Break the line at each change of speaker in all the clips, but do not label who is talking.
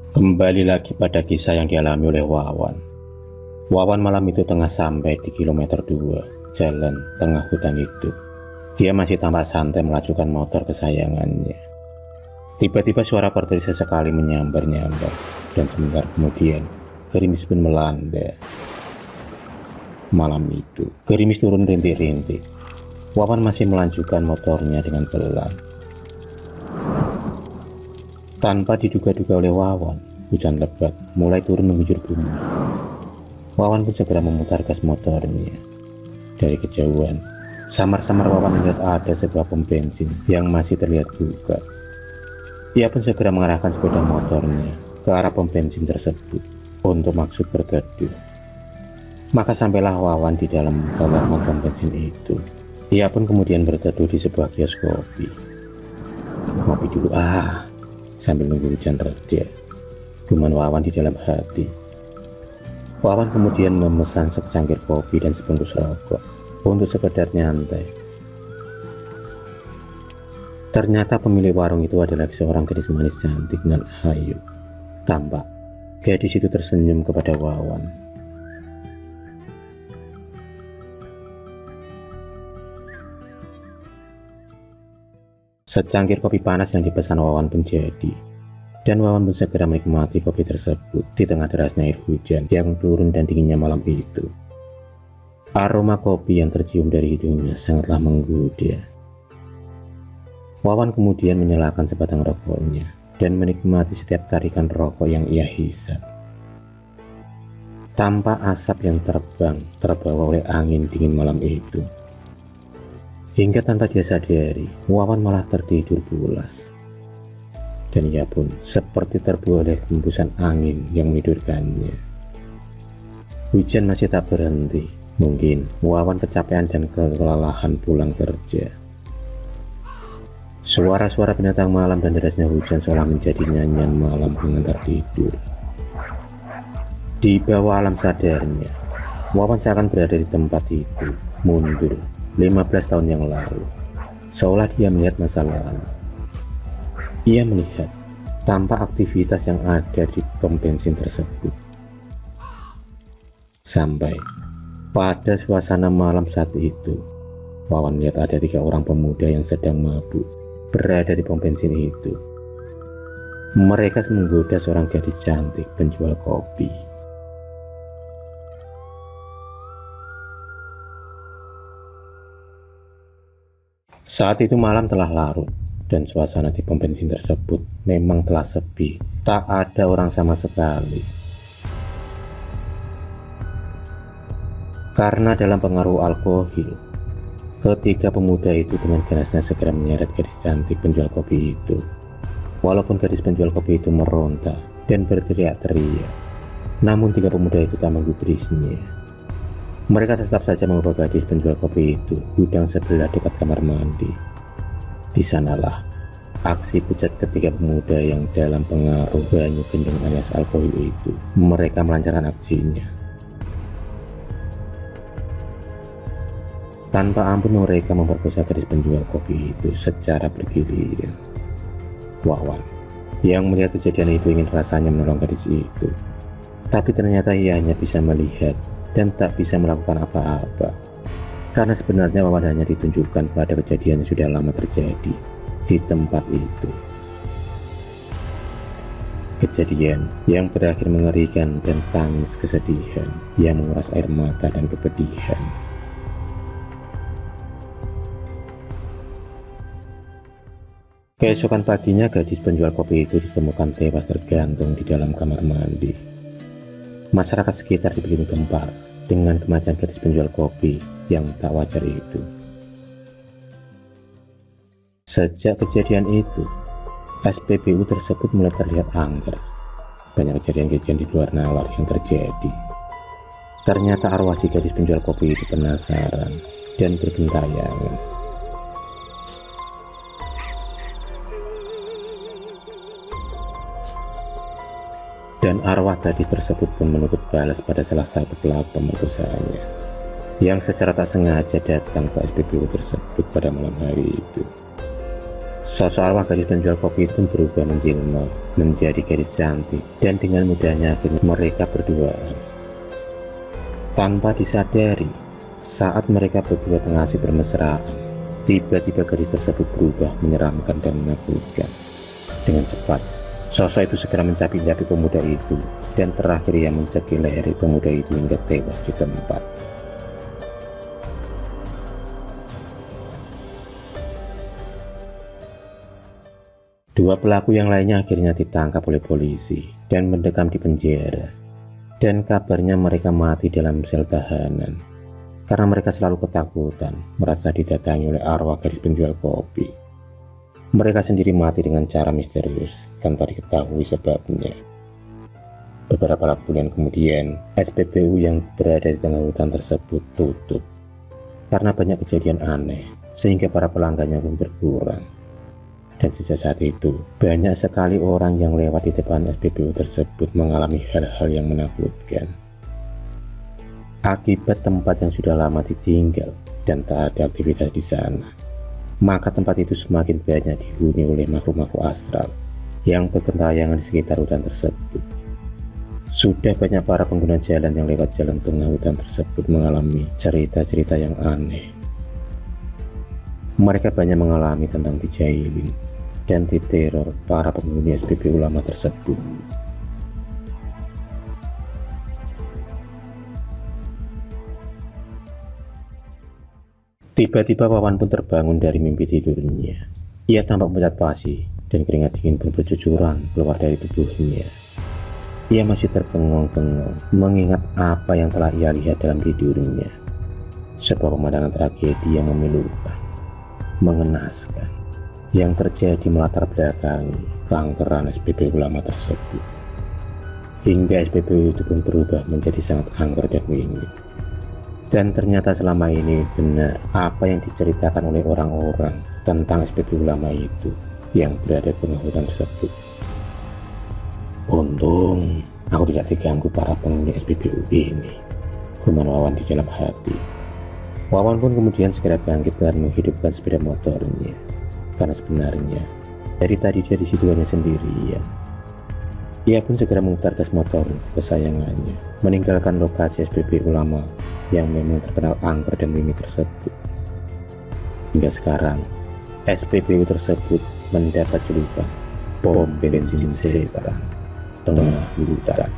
Kembali lagi pada kisah yang dialami oleh Wawan. Wawan malam itu tengah sampai di kilometer 2 jalan tengah hutan itu. Dia masih tampak santai melajukan motor kesayangannya. Tiba-tiba suara petir sesekali menyambar-nyambar, dan sebentar kemudian gerimis pun melanda. Malam itu gerimis turun rintik-rintik. Wawan masih melanjutkan motornya dengan pelan. Tanpa diduga-duga oleh Wawan, hujan lebat mulai turun mengguyur bumi. Wawan pun segera memutar gas motornya. Dari kejauhan, samar-samar Wawan melihat ada sebuah pom bensin yang masih terlihat buka. Ia pun segera mengarahkan sepeda motornya ke arah pom bensin tersebut untuk maksud berteduh. Maka sampailah Wawan di dalam halaman pom bensin itu. Ia pun kemudian berteduh di sebuah kios kopi. Ngopi dulu sambil nunggu hujan reda, guman Wawan di dalam hati. Wawan kemudian memesan secangkir kopi dan sebungkus rokok untuk sekedar nyantai. Ternyata pemilik warung itu adalah seorang gadis manis cantik dan ayu. Tampak gadis itu tersenyum kepada Wawan. Secangkir kopi panas yang dipesan Wawan pun jadi, dan Wawan pun segera menikmati kopi tersebut di tengah derasnya air hujan yang turun dan dinginnya malam itu. Aroma kopi yang tercium dari hidungnya sangatlah menggoda. Wawan kemudian menyalakan sebatang rokoknya dan menikmati setiap tarikan rokok yang ia hisap. Tanpa asap yang terbang terbawa oleh angin dingin malam itu. Hingga tanpa dia sadari, Wawan malah tertidur pulas. Dan ia pun seperti terbuai oleh hembusan angin yang menidurkannya. Hujan masih tak berhenti. Mungkin Wawan kecapean dan kelelahan pulang kerja. Suara-suara binatang malam dan derasnya hujan seolah menjadi nyanyian malam pengantar tidur. Di bawah alam sadarnya, Wawan seakan berada di tempat itu, mundur 15 tahun yang lalu, seolah dia melihat masa lalu. Ia melihat tanpa aktivitas yang ada di pom bensin tersebut. Sampai pada suasana malam saat itu, Wawan melihat ada 3 orang pemuda yang sedang mabuk berada di pom bensin itu. Mereka menggoda seorang gadis cantik penjual kopi. Saat itu malam telah larut dan suasana di pom bensin tersebut memang telah sepi, tak ada orang sama sekali. Karena dalam pengaruh alkohol, ketiga pemuda itu dengan ganasnya segera menyeret gadis cantik penjual kopi itu. Walaupun gadis penjual kopi itu meronta dan berteriak-teriak, namun 3 pemuda itu tak menggubrisnya. Mereka tetap saja membawa gadis penjual kopi itu gudang sebelah dekat kamar mandi. Di sanalah aksi pucat ketiga pemuda yang dalam pengaruh banyu gendong alias alkohol itu. Mereka melancarkan aksinya. Tanpa ampun mereka memperkosa gadis penjual kopi itu secara bergiliran. Wawan yang melihat kejadian itu ingin rasanya menolong gadis itu, tapi ternyata ia hanya bisa melihat dan tak bisa melakukan apa-apa, karena sebenarnya Wawan hanya ditunjukkan pada kejadian yang sudah lama terjadi di tempat itu. Kejadian yang berakhir mengerikan dan tangis kesedihan yang menguras air mata dan kepedihan. Keesokan paginya gadis penjual kopi itu ditemukan tewas tergantung di dalam kamar mandi. Masyarakat sekitar dibikin gempar dengan kematian gadis penjual kopi yang tak wajar itu. Sejak kejadian itu, SPBU tersebut mulai terlihat angker. Banyak kejadian-kejadian di luar nalar yang terjadi. Ternyata arwah si gadis penjual kopi itu penasaran dan bergentayangan. Dan arwah gadis tersebut pun menuntut balas pada salah satu pelaku pemerkosanya yang secara tak sengaja datang ke SPBU tersebut pada malam hari itu. Sosok arwah gadis penjual kopi itu pun berubah menjelma menjadi gadis cantik, dan dengan mudahnya akhirnya mereka berduaan. Tanpa disadari, saat mereka berdua tengah asik bermesraan, tiba-tiba gadis tersebut berubah menyeramkan dan menakutkan. Dengan cepat, sosok itu segera mencapik-capik pemuda itu, dan terakhir ia mencekik leher pemuda itu hingga tewas di tempat. Dua pelaku yang lainnya akhirnya ditangkap oleh polisi dan mendekam di penjara. Dan kabarnya mereka mati dalam sel tahanan karena mereka selalu ketakutan merasa didatangi oleh arwah gadis penjual kopi. Mereka sendiri mati dengan cara misterius tanpa diketahui sebabnya. Beberapa bulan kemudian, SPBU yang berada di tengah hutan tersebut tutup karena banyak kejadian aneh, sehingga para pelanggannya pun berkurang. Dan sejak saat itu, banyak sekali orang yang lewat di depan SPBU tersebut mengalami hal-hal yang menakutkan. Akibat tempat yang sudah lama ditinggal dan tak ada aktivitas di sana, maka tempat itu semakin banyak dihuni oleh makhluk-makhluk astral yang bergentayangan di sekitar hutan tersebut. Sudah banyak para pengguna jalan yang lewat jalan tengah hutan tersebut mengalami cerita-cerita yang aneh. Mereka banyak mengalami tentang dijailin dan diteror para penghuni SPBU lama tersebut. Tiba-tiba Wawan pun terbangun dari mimpi tidurnya. Ia tampak pucat pasi dan keringat dingin pun bercucuran keluar dari tubuhnya. Ia masih terbengong-bengong mengingat apa yang telah ia lihat dalam tidurnya. Sebuah pemandangan tragedi yang memilukan, mengenaskan, yang terjadi melatar belakangi keangkeran SPBU lama tersebut. Hingga SPBU itu pun berubah menjadi sangat angker dan wingit. Dan ternyata selama ini benar apa yang diceritakan oleh orang-orang tentang SPBU lama itu yang berada di tengah hutan tersebut. Untung aku tidak diganggu para penghuni SPBU ini, gumam Wawan di dalam hati. Wawan pun kemudian segera bangkit dan menghidupkan sepeda motornya. Karena sebenarnya dari tadi dia di situ hanya sendirian. Ia pun segera memutar gas motor kesayangannya, meninggalkan lokasi SPBU lama yang memang terkenal angker dan wingit tersebut. Hingga sekarang, SPBU tersebut mendapat julukan Pom Bensin Setan Tengah Hutan.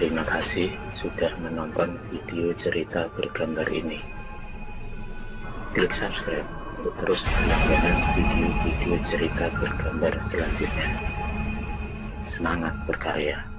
Terima kasih sudah menonton video cerita bergambar ini. Klik subscribe untuk terus mendapatkan video-video cerita bergambar selanjutnya. Semangat berkarya.